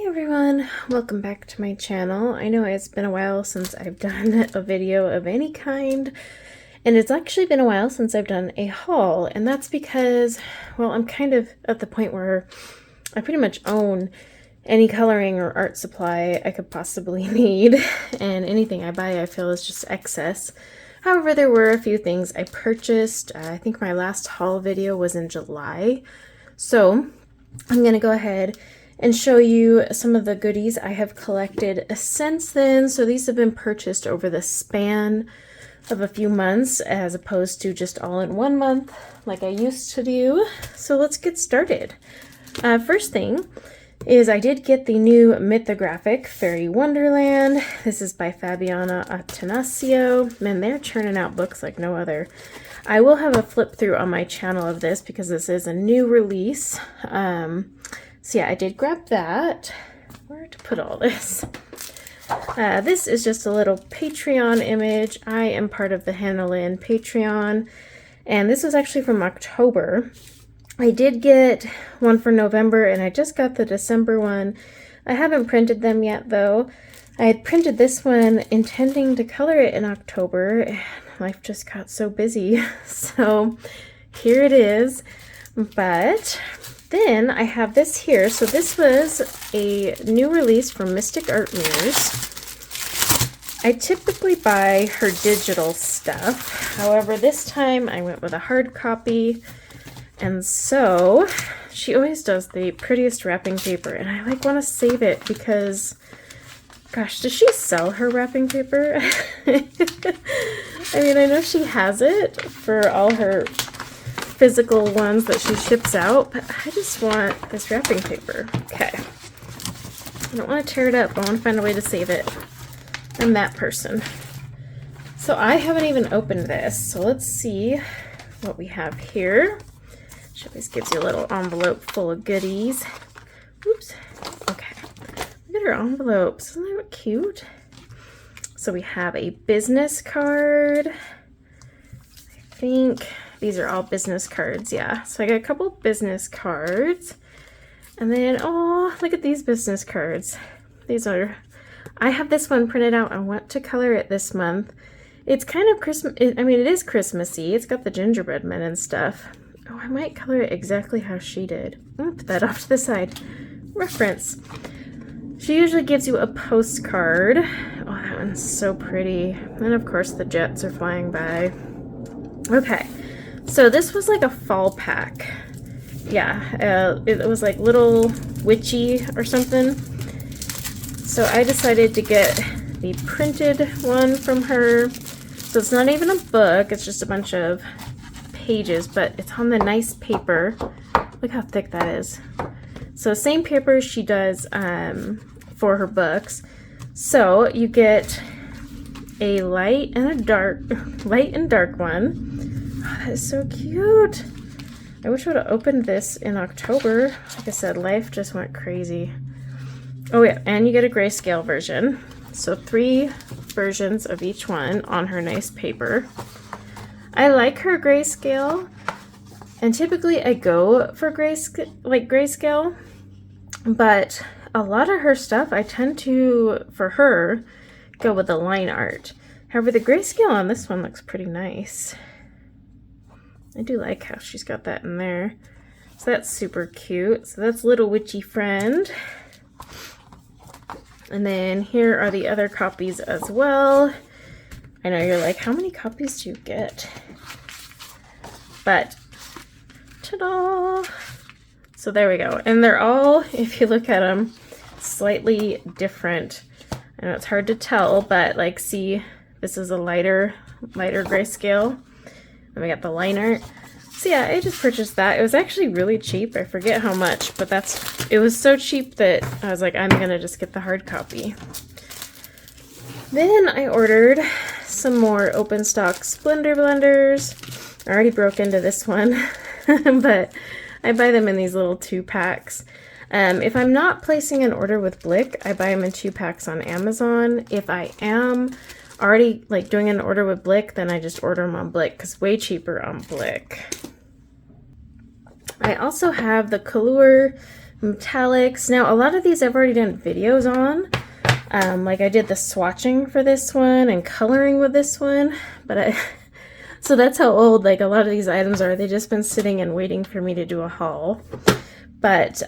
Everyone, welcome back to my channel. I know it's been a while since I've done a video of any kind, and it's actually been a while since I've done a haul, and that's because, well, I'm kind of at the point where I pretty much own any coloring or art supply I could possibly need, and anything I buy I feel is just excess. However, there were a few things I purchased. I think my last haul video was in July, so I'm gonna go ahead and show you some of the goodies I have collected since then. So these have been purchased over the span of a few months as opposed to just all in one month like I used to do. So let's get started. First thing is I did get the new mythographic Fairy Wonderland. This is by Fabiana Attanasio. Man, they're churning out books like no other. I will have a flip through on my channel of this because this is a new release. So yeah, I did grab that. Where to put all this? This is just a little Patreon image. I am part of the Hannah Lynn Patreon, and this was actually from October. I did get one for November, and I just got the December one. I haven't printed them yet, though. I had printed this one intending to color it in October, and life just got so busy. So here it is. But then I have this here. So this was a new release from Mystic Art Mirrors. I typically buy her digital stuff. However, this time I went with a hard copy. And so she always does the prettiest wrapping paper. And I want to save it because, gosh, does she sell her wrapping paper? I mean, I know she has it for all her physical ones that she ships out, but I just want this wrapping paper. Okay. I don't want to tear it up. I want to find a way to save it. I'm that person. So I haven't even opened this. So let's see what we have here. She always gives you a little envelope full of goodies. Oops. Okay. Look at her envelopes. Isn't that cute? So we have a business card. I think these are all business cards, yeah. So I got a couple business cards. And then, oh, look at these business cards. These are, I have this one printed out. I want to color it this month. It's kind of Christmas, I mean, it is Christmassy. It's got the gingerbread men and stuff. Oh, I might color it exactly how she did. I'll put that off to the side. Reference. She usually gives you a postcard. Oh, that one's so pretty. And of course the jets are flying by. Okay. So this was like a fall pack. Yeah, it was like little witchy or something. So I decided to get the printed one from her. So it's not even a book, it's just a bunch of pages, but it's on the nice paper. Look how thick that is. So same paper she does for her books. So you get a light and a dark one. Oh, that is so cute. I wish I would have opened this in October. Like I said, life just went crazy. Oh yeah, and you get a grayscale version. So 3 versions of each one on her nice paper. I like her grayscale, and typically I go for grayscale, but a lot of her stuff I tend to, for her, go with the line art. However, the grayscale on this one looks pretty nice. I do like how she's got that in there. So that's super cute. So that's Little Witchy Friend. And then here are the other copies as well. I know you're like, how many copies do you get? But, ta-da! So there we go. And they're all, if you look at them, slightly different. I know it's hard to tell, but like, see, this is a lighter grayscale. And we got the line art. So yeah, I just purchased that. It was actually really cheap. I forget how much, but it was so cheap that I was like, I'm gonna just get the hard copy. Then I ordered some more open stock Splendor blenders. I already broke into this one, but I buy them in these little 2-packs. If I'm not placing an order with Blick, I buy them in 2-packs on Amazon. If I am already like doing an order with Blick, then I just order them on Blick because it's way cheaper on Blick. I also have the Color metallics. Now, a lot of these I've already done videos on. Like I did the swatching for this one and coloring with this one, but so that's how old like a lot of these items are. They've just been sitting and waiting for me to do a haul. But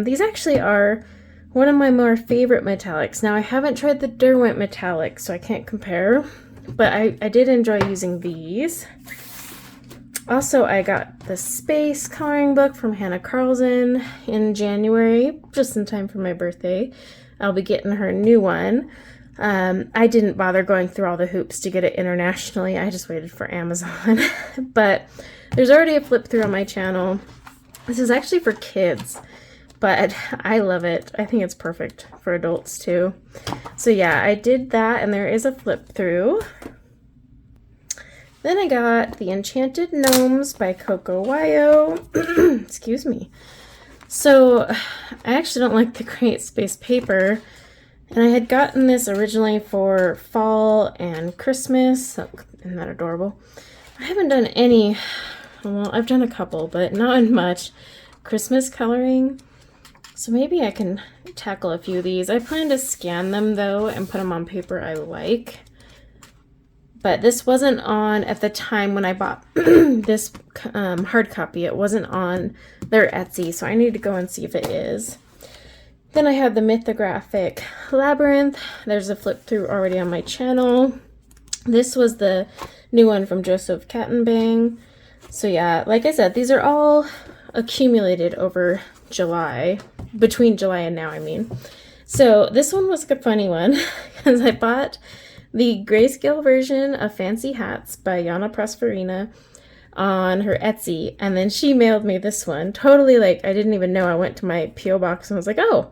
these actually are one of my more favorite metallics. Now I haven't tried the Derwent metallic, so I can't compare, but I did enjoy using these. Also, I got the Space coloring book from Hannah Carlson in January, just in time for my birthday. I'll be getting her a new one. I didn't bother going through all the hoops to get it internationally. I just waited for Amazon. But there's already a flip through on my channel. This is actually for kids, but I love it. I think it's perfect for adults too. So yeah, I did that, and there is a flip through. Then I got the Enchanted Gnomes by Coco Wyo. Excuse me. So I actually don't like the Create Space paper, and I had gotten this originally for fall and Christmas. Oh, isn't that adorable? I haven't done any, well, I've done a couple, but not much Christmas coloring. So maybe I can tackle a few of these. I plan to scan them though and put them on paper I like. But this wasn't on at the time when I bought this hard copy. It wasn't on their Etsy, so I need to go and see if it is. Then I have the Mythographic Labyrinth. There's a flip through already on my channel. This was the new one from Joseph Kattenbang. So yeah, like I said, these are all accumulated over July, between July and now, I mean. So this one was a funny one because I bought the Grayscale version of Fancy Hats by Yana Prosperina on her Etsy, and then she mailed me this one. Totally, like, I didn't even know. I went to my P.O. box and was like, oh.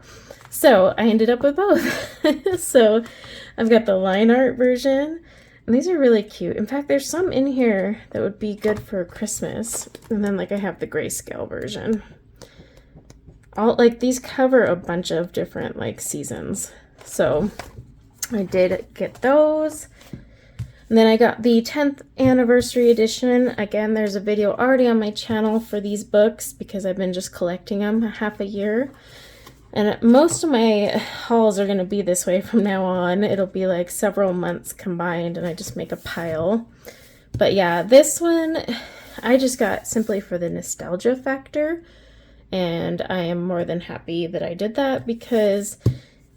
So I ended up with both. So I've got the line art version, and these are really cute. In fact, there's some in here that would be good for Christmas. And then, like, I have the Grayscale version. All, like, these cover a bunch of different, like, seasons. So I did get those. And then I got the 10th anniversary edition. Again, there's a video already on my channel for these books because I've been just collecting them half a year. And most of my hauls are going to be this way from now on. It'll be like several months combined and I just make a pile. But yeah, this one I just got simply for the nostalgia factor. And I am more than happy that I did that because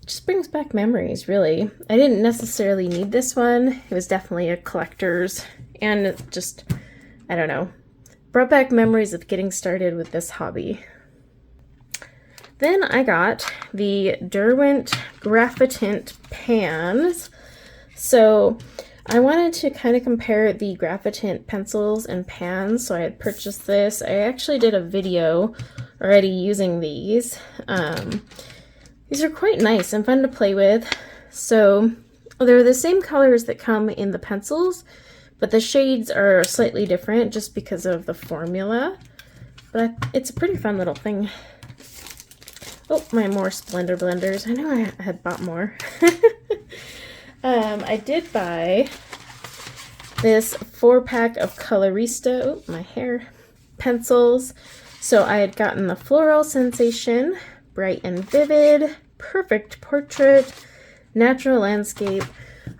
just brings back memories, really. I didn't necessarily need this one. It was definitely a collector's, and it just, I don't know, brought back memories of getting started with this hobby. Then I got the Derwent Graphitint pans. So I wanted to kind of compare the Graphitint pencils and pans, so I had purchased this. I actually did a video already using these. These are quite nice and fun to play with. So they're the same colors that come in the pencils, but the shades are slightly different just because of the formula. But it's a pretty fun little thing. Oh, my more Splendor blenders. I know I had bought more. I did buy this 4-pack of Colorista, oh, my hair, pencils. So I had gotten the Floral Sensation, Bright and Vivid, Perfect Portrait, Natural Landscape.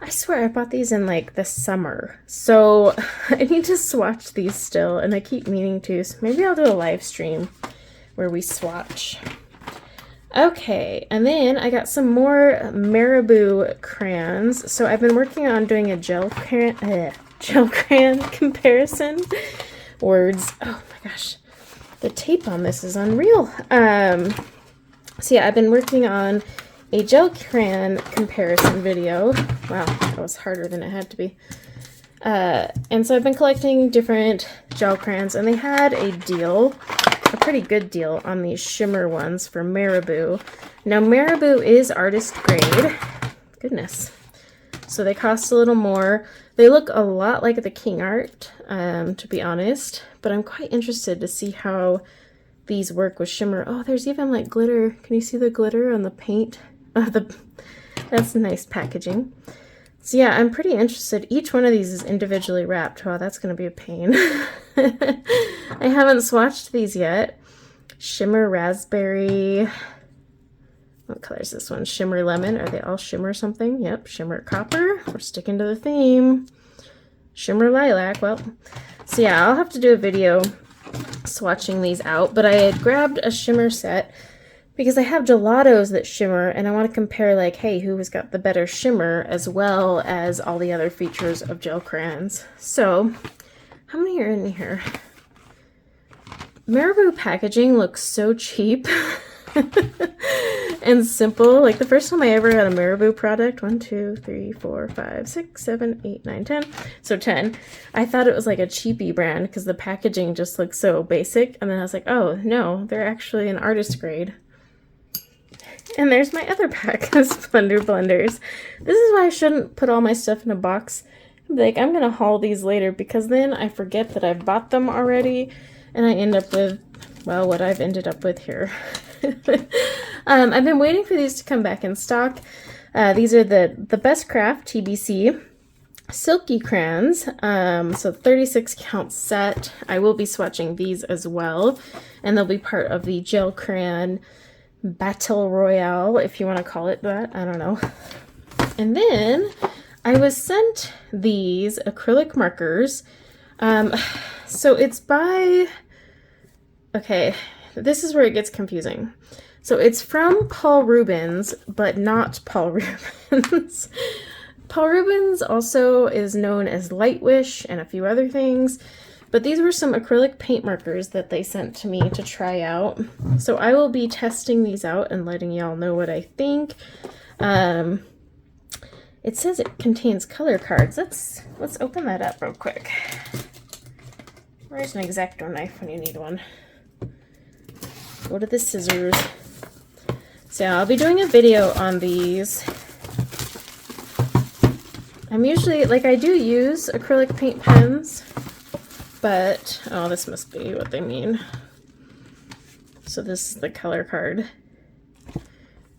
I swear I bought these in like the summer. So I need to swatch these still, and I keep meaning to. So maybe I'll do a live stream where we swatch. Okay, and then I got some more Marabou crayons. So I've been working on doing a gel crayon comparison. Words. Oh my gosh. The tape on this is unreal. So yeah, I've been working on a gel crayon comparison video. Wow, that was harder than it had to be. And so I've been collecting different gel crayons, and they had a deal, a pretty good deal on these shimmer ones for Marabou. Now Marabou is artist grade. Goodness. So they cost a little more. They look a lot like the King Art, to be honest, but I'm quite interested to see how these work with shimmer. Oh, there's even like glitter. Can you see the glitter on the paint? That's nice packaging. So yeah, I'm pretty interested. Each one of these is individually wrapped. Wow, that's going to be a pain. I haven't swatched these yet, Shimmer Raspberry. What color is this one? Shimmer Lemon. Are they all shimmer something? Yep, Shimmer Copper. We're sticking to the theme. Shimmer Lilac. Well, so yeah, I'll have to do a video swatching these out, but I had grabbed a shimmer set because I have gelatos that shimmer, and I want to compare, like, hey, who has got the better shimmer as well as all the other features of gel crayons. So, how many are in here? Marabou packaging looks so cheap and simple. Like, the first time I ever got a Marabou product, 1, 2, 3, 4, 5, 6, 7, 8, 9, 10. So 10. I thought it was like a cheapy brand because the packaging just looks so basic. And then I was like, oh, no, they're actually an artist grade. And there's my other pack of Splendor blenders. This is why I shouldn't put all my stuff in a box. Like, I'm going to haul these later because then I forget that I've bought them already. And I end up with, well, what I've ended up with here. I've been waiting for these to come back in stock. These are the Best Craft TBC Silky Crayons. So 36 count set. I will be swatching these as well. And they'll be part of the Gel Crayon Battle Royale, if you want to call it that. I don't know. And then I was sent these acrylic markers. So it's by, okay, this is where it gets confusing. So it's from Paul Rubens, but not Paul Rubens. Paul Rubens also is known as Light Wish and a few other things. But these were some acrylic paint markers that they sent to me to try out. So I will be testing these out and letting y'all know what I think. It says it contains color cards. Let's open that up real quick. Where's an X-Acto knife when you need one? Go to the scissors. So I'll be doing a video on these. I'm usually, like, I do use acrylic paint pens. But, oh, this must be what they mean. So this is the color card.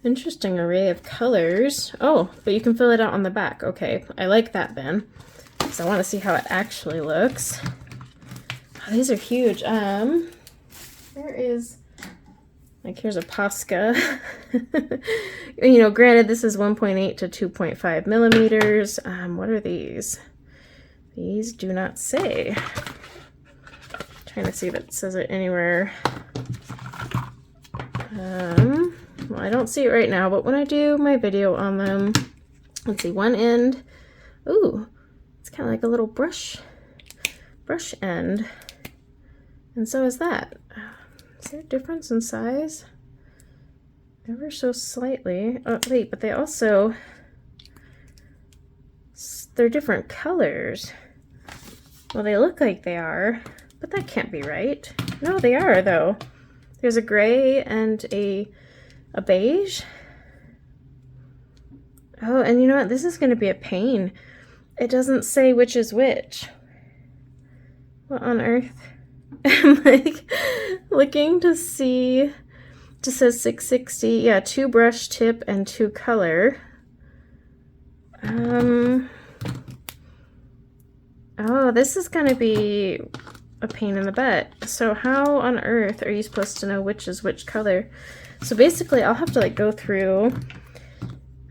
Interesting array of colors. Oh, but you can fill it out on the back. Okay, I like that then. So I want to see how it actually looks. Oh, these are huge. There is, like, here's a Posca. You know, granted, this is 1.8 to 2.5 millimeters. What are these? These do not say. Trying to see if it says it anywhere. Well, I don't see it right now, but when I do my video on them, let's see, one end, ooh, it's kind of like a little brush end, and so is that. Is there a difference in size? Ever so slightly. Oh, wait, but they also, they're different colors. Well, they look like they are. But that can't be right. No, they are, though. There's a gray and a beige. Oh, and you know what? This is going to be a pain. It doesn't say which is which. What on earth? I'm, like, looking to see. It just says 660. Yeah, 2 brush tip and 2 color. Oh, this is going to be a pain in the butt. So how on earth are you supposed to know which is which color? So basically I'll have to, like, go through.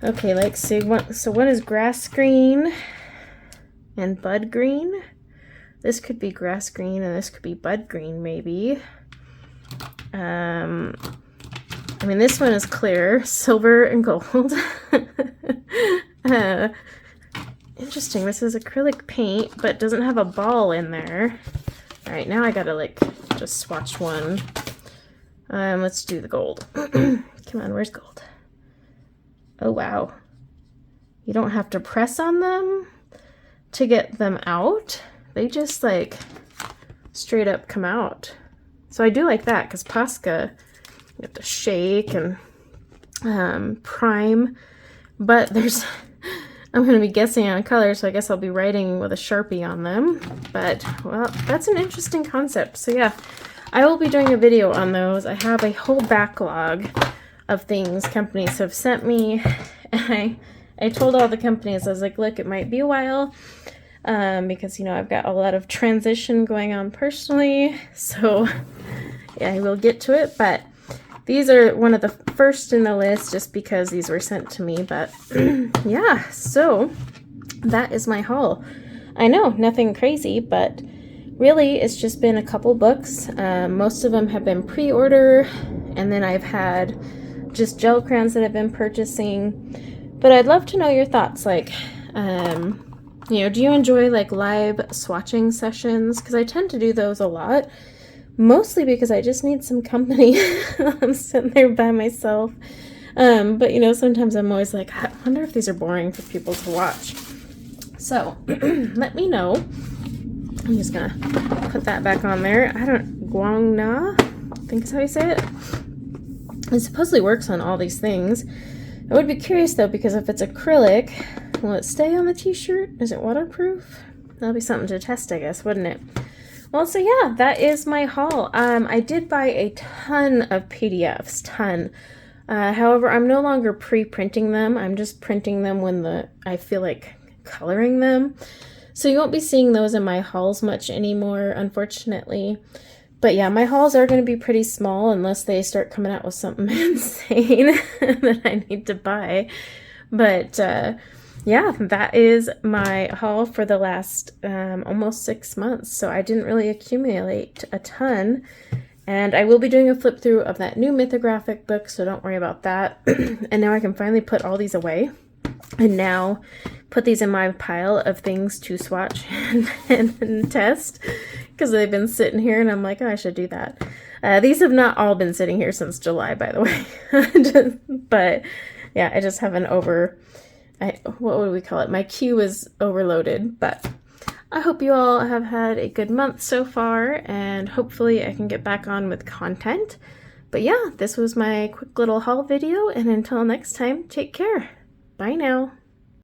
Okay, like, see, so one is grass green and bud green. This could be grass green and this could be bud green, maybe. I mean, this one is clear, silver and gold. Interesting, this is acrylic paint but doesn't have a ball in there. All right, now I gotta, like, just swatch one. Let's do the gold. Come on, where's gold? Oh, wow. You don't have to press on them to get them out. They just, like, straight up come out. So I do like that, because Posca, you have to shake and prime. But there's, I'm going to be guessing on color, so I guess I'll be writing with a Sharpie on them. But, well, that's an interesting concept. So yeah, I will be doing a video on those. I have a whole backlog of things companies have sent me. And I told all the companies, I was like, look, it might be a while. Because, you know, I've got a lot of transition going on personally. So I will get to it, but these are one of the first in the list just because these were sent to me. But yeah, so that is my haul. I know, nothing crazy, but really it's just been a couple books. Most of them have been pre-order, and then I've had just gel crayons that I've been purchasing. But I'd love to know your thoughts, like, you know, do you enjoy like live swatching sessions? Because I tend to do those a lot, mostly because I just need some company. I'm sitting there by myself. But you know, sometimes I'm always like, I wonder if these are boring for people to watch. So let me know. I'm just gonna put that back on there. Guangna, I think is how you say it. It supposedly works on all these things. I would be curious though, because if it's acrylic, will it stay on the t-shirt? Is it waterproof? That'll be something to test, I guess, wouldn't it? Well, so yeah, that is my haul. I did buy a ton of PDFs, ton. However, I'm no longer pre-printing them. I'm just printing them when I feel like coloring them. So you won't be seeing those in my hauls much anymore, unfortunately. But yeah, my hauls are going to be pretty small unless they start coming out with something insane that I need to buy. But yeah, that is my haul for the last almost 6 months. So I didn't really accumulate a ton. And I will be doing a flip through of that new mythographic book, so don't worry about that. And now I can finally put all these away. And now put these in my pile of things to swatch and test, because they've been sitting here and I'm like, oh, I should do that. These have not all been sitting here since July, by the way. But yeah, I just have an what would we call it? My queue is overloaded, but I hope you all have had a good month so far, and hopefully I can get back on with content. But yeah, this was my quick little haul video, and until next time, take care. Bye now.